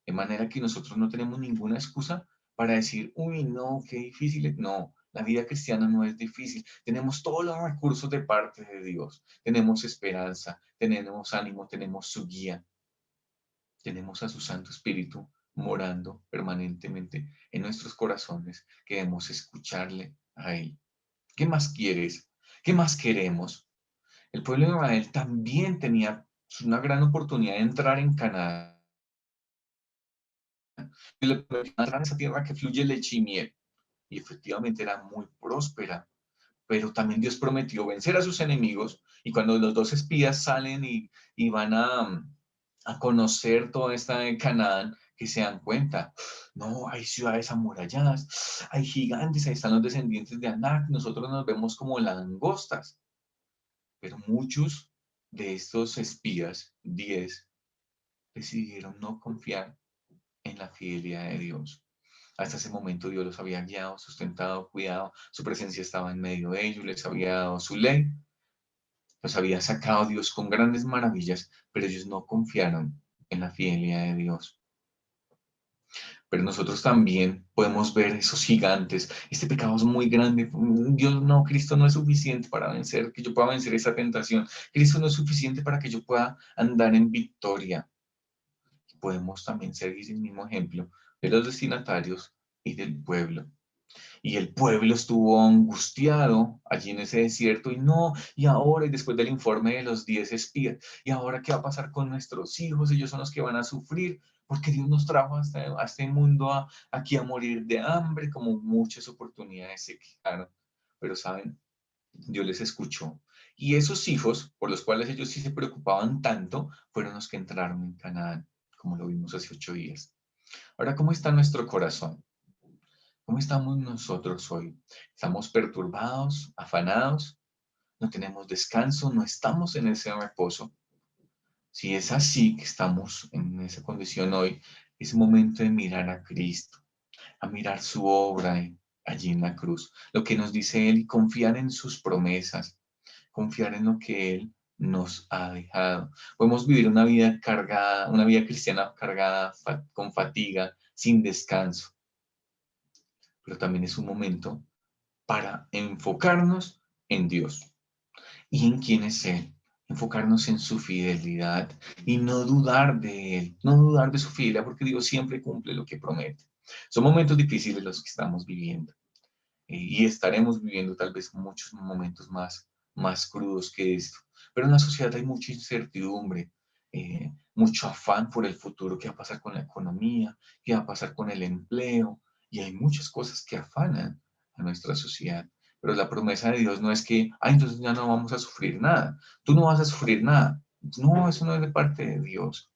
De manera que nosotros no tenemos ninguna excusa para decir, uy, no, qué difícil es. No, la vida cristiana no es difícil. Tenemos todos los recursos de parte de Dios. Tenemos esperanza, tenemos ánimo, tenemos su guía. Tenemos a su Santo Espíritu morando permanentemente en nuestros corazones, que debemos escucharle a Él. ¿Qué más quieres? ¿Qué más queremos? El pueblo de Israel también tenía una gran oportunidad de entrar en Canaán. Y le prometió entrar en esa tierra que fluye leche y miel. Y efectivamente era muy próspera. Pero también Dios prometió vencer a sus enemigos. Y cuando los dos espías salen y van a conocer toda esta Canaán, que se dan cuenta, no, hay ciudades amuralladas, hay gigantes, ahí están los descendientes de Anak, nosotros nos vemos como langostas. Pero muchos de estos espías, 10, decidieron no confiar en la fidelidad de Dios. Hasta ese momento Dios los había guiado, sustentado, cuidado, su presencia estaba en medio de ellos, les había dado su ley, los había sacado Dios con grandes maravillas, pero ellos no confiaron en la fidelidad de Dios. Pero nosotros también podemos ver esos gigantes. Este pecado es muy grande. Dios no, Cristo no es suficiente para vencer, que yo pueda vencer esa tentación. Cristo no es suficiente para que yo pueda andar en victoria. Podemos también seguir el mismo ejemplo de los destinatarios y del pueblo. Y el pueblo estuvo angustiado allí en ese desierto y no, y ahora, y después del informe de los 10 espías, y ahora qué va a pasar con nuestros hijos, ellos son los que van a sufrir, porque Dios nos trajo a este mundo aquí a morir de hambre, como muchas oportunidades se quejaron. Pero saben, Dios les escuchó. Y esos hijos, por los cuales ellos sí se preocupaban tanto, fueron los que entraron en Canaán, como lo vimos hace 8 días. Ahora, ¿cómo está nuestro corazón? ¿Cómo estamos nosotros hoy? ¿Estamos perturbados, afanados? ¿No tenemos descanso? ¿No estamos en ese reposo? Si es así que estamos en esa condición hoy, es momento de mirar a Cristo, a mirar su obra allí en la cruz, lo que nos dice Él y confiar en sus promesas, confiar en lo que Él nos ha dejado. Podemos vivir una vida cargada, una vida cristiana cargada con fatiga, sin descanso, pero también es un momento para enfocarnos en Dios y en quién es Él, enfocarnos en su fidelidad y no dudar de Él, no dudar de su fidelidad, porque Dios siempre cumple lo que promete. Son momentos difíciles los que estamos viviendo y estaremos viviendo tal vez muchos momentos más crudos que esto, pero en la sociedad hay mucha incertidumbre. Mucho afán por el futuro, qué va a pasar con la economía, qué va a pasar con el empleo, y hay muchas cosas que afanan a nuestra sociedad. Pero la promesa de Dios no es que, entonces ya no vamos a sufrir nada. Tú no vas a sufrir nada. No, eso no es de parte de Dios.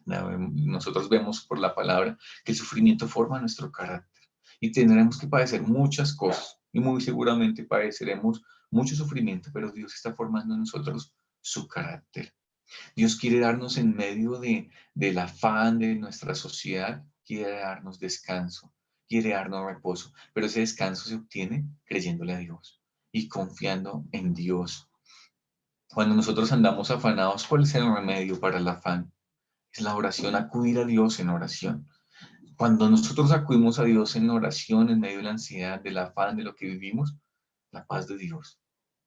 Nosotros vemos por la palabra que el sufrimiento forma nuestro carácter y tendremos que padecer muchas cosas y muy seguramente padeceremos mucho sufrimiento, pero Dios está formando en nosotros su carácter. Dios quiere darnos en medio del afán de nuestra sociedad, quiere darnos descanso, quiere darnos reposo, pero ese descanso se obtiene creyéndole a Dios y confiando en Dios. Cuando nosotros andamos afanados, ¿cuál es el remedio para el afán? Es la oración, acudir a Dios en oración. Cuando nosotros acudimos a Dios en oración, en medio de la ansiedad, del afán, de lo que vivimos, la paz de Dios.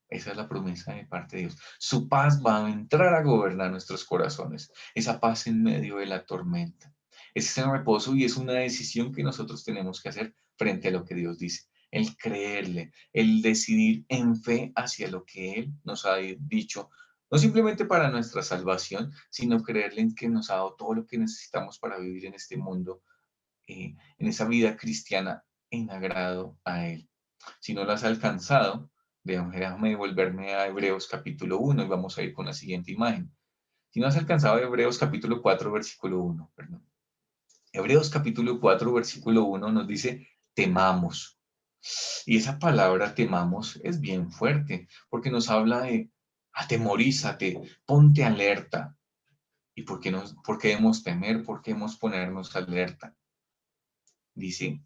Esa es la promesa de parte de Dios. Su paz va a entrar a gobernar nuestros corazones. Esa paz en medio de la tormenta. Ese es el reposo y es una decisión que nosotros tenemos que hacer frente a lo que Dios dice. El creerle, el decidir en fe hacia lo que Él nos ha dicho, no simplemente para nuestra salvación, sino creerle en que nos ha dado todo lo que necesitamos para vivir en este mundo, en esa vida cristiana en agrado a Él. Si no lo has alcanzado, déjame devolverme a Hebreos capítulo 1 y vamos a ir con la siguiente imagen. Si no has alcanzado Hebreos capítulo 4, versículo 1, perdón. Hebreos capítulo 4, versículo 1 nos dice, temamos. Y esa palabra temamos es bien fuerte, porque nos habla de atemorízate, ponte alerta. ¿Y por qué debemos temer? ¿Por qué debemos ponernos alerta? Dice,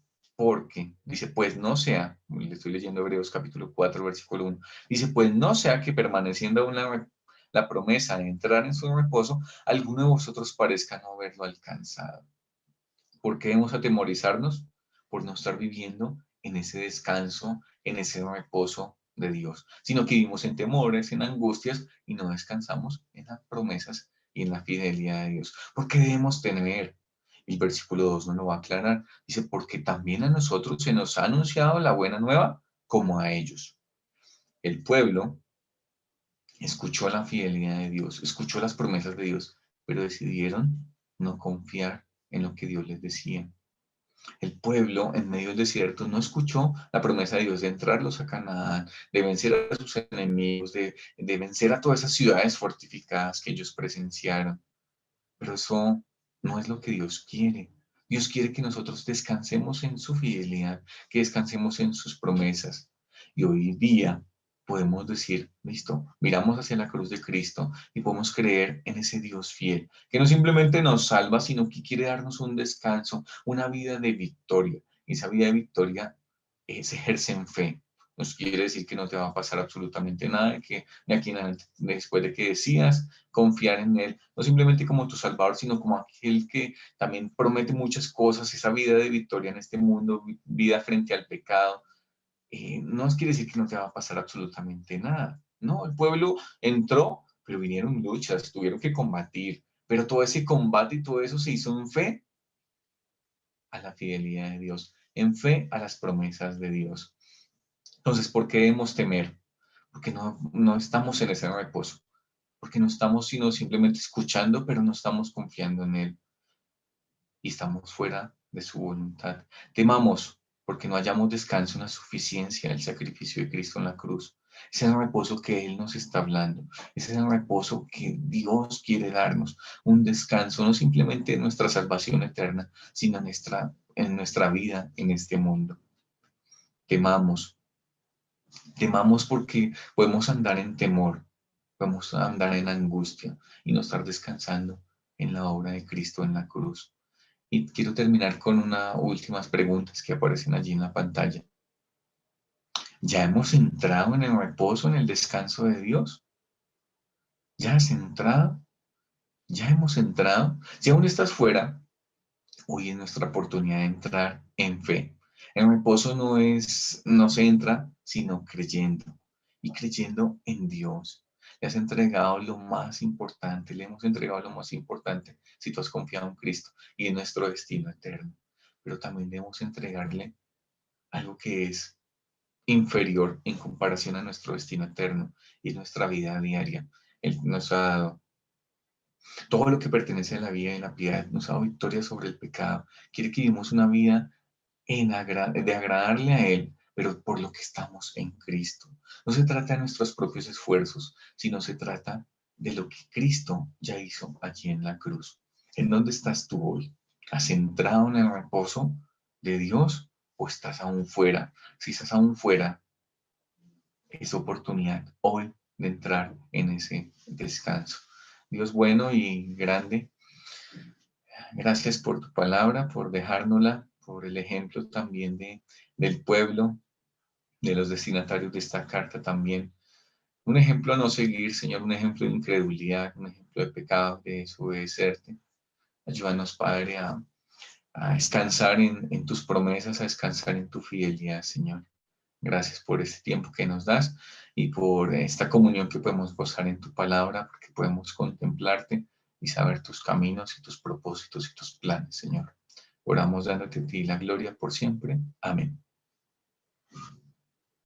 pues no sea, le estoy leyendo Hebreos capítulo 4, versículo 1, dice, pues no sea que permaneciendo aún la promesa de entrar en su reposo, alguno de vosotros parezca no haberlo alcanzado. ¿Por qué debemos atemorizarnos? Por no estar viviendo en ese descanso, en ese reposo de Dios, sino que vivimos en temores, en angustias y no descansamos en las promesas y en la fidelidad de Dios. ¿Por qué debemos temer? El versículo 2 nos lo va a aclarar. Dice, porque también a nosotros se nos ha anunciado la buena nueva como a ellos. El pueblo escuchó la fidelidad de Dios, escuchó las promesas de Dios, pero decidieron no confiar en lo que Dios les decía. El pueblo en medio del desierto no escuchó la promesa de Dios de entrarlos a Canaán, de vencer a sus enemigos, de vencer a todas esas ciudades fortificadas que ellos presenciaron. Pero eso no es lo que Dios quiere. Dios quiere que nosotros descansemos en su fidelidad, que descansemos en sus promesas. Y hoy día podemos decir, listo, miramos hacia la cruz de Cristo y podemos creer en ese Dios fiel, que no simplemente nos salva, sino que quiere darnos un descanso, una vida de victoria. Y esa vida de victoria se ejerce en fe. Nos quiere decir que no te va a pasar absolutamente nada, que de aquí en adelante, después de que decidas confiar en Él, no simplemente como tu Salvador, sino como aquel que también promete muchas cosas, esa vida de victoria en este mundo, vida frente al pecado, no quiere decir que no te va a pasar absolutamente nada. No, el pueblo entró, pero vinieron luchas, tuvieron que combatir, pero todo ese combate y todo eso se hizo en fe a la fidelidad de Dios. en fe a las promesas de Dios. Entonces, ¿por qué debemos temer? Porque no estamos en ese reposo, porque no estamos sino simplemente escuchando, pero no estamos confiando en Él y estamos fuera de su voluntad. Temamos porque no hallamos descanso en la suficiencia del sacrificio de Cristo en la cruz. Ese es el reposo que Él nos está hablando. Ese es el reposo que Dios quiere darnos. Un descanso, no simplemente en nuestra salvación eterna, sino en nuestra vida en este mundo. Temamos. Temamos porque podemos andar en temor, podemos andar en angustia y no estar descansando en la obra de Cristo en la cruz. Y quiero terminar con unas últimas preguntas que aparecen allí en la pantalla. ¿Ya hemos entrado en el reposo, en el descanso de Dios? ¿Ya has entrado? ¿Ya hemos entrado? Si aún estás fuera, hoy es nuestra oportunidad de entrar en fe. El reposo no se entra, sino creyendo. Y creyendo en Dios. Le has entregado lo más importante, le hemos entregado lo más importante si tú has confiado en Cristo y en nuestro destino eterno. Pero también debemos entregarle algo que es inferior en comparación a nuestro destino eterno y nuestra vida diaria. Él nos ha dado todo lo que pertenece a la vida y la piedad, nos ha dado victoria sobre el pecado. Quiere que vivamos una vida de agradarle a Él, pero por lo que estamos en Cristo. No se trata de nuestros propios esfuerzos, sino se trata de lo que Cristo ya hizo allí en la cruz. ¿En dónde estás tú hoy? ¿Has entrado en el reposo de Dios o estás aún fuera? Si estás aún fuera, es oportunidad hoy de entrar en ese descanso. Dios bueno y grande, gracias por tu palabra, por dejárnosla, por el ejemplo también del pueblo, de los destinatarios de esta carta también. Un ejemplo a no seguir, Señor, un ejemplo de incredulidad, un ejemplo de pecado, de desobedecerte. Ayúdanos, Padre, a descansar en tus promesas, a descansar en tu fidelidad, Señor. Gracias por este tiempo que nos das y por esta comunión que podemos gozar en tu palabra, porque podemos contemplarte y saber tus caminos y tus propósitos y tus planes, Señor. Oramos dándote a ti la gloria por siempre. Amén.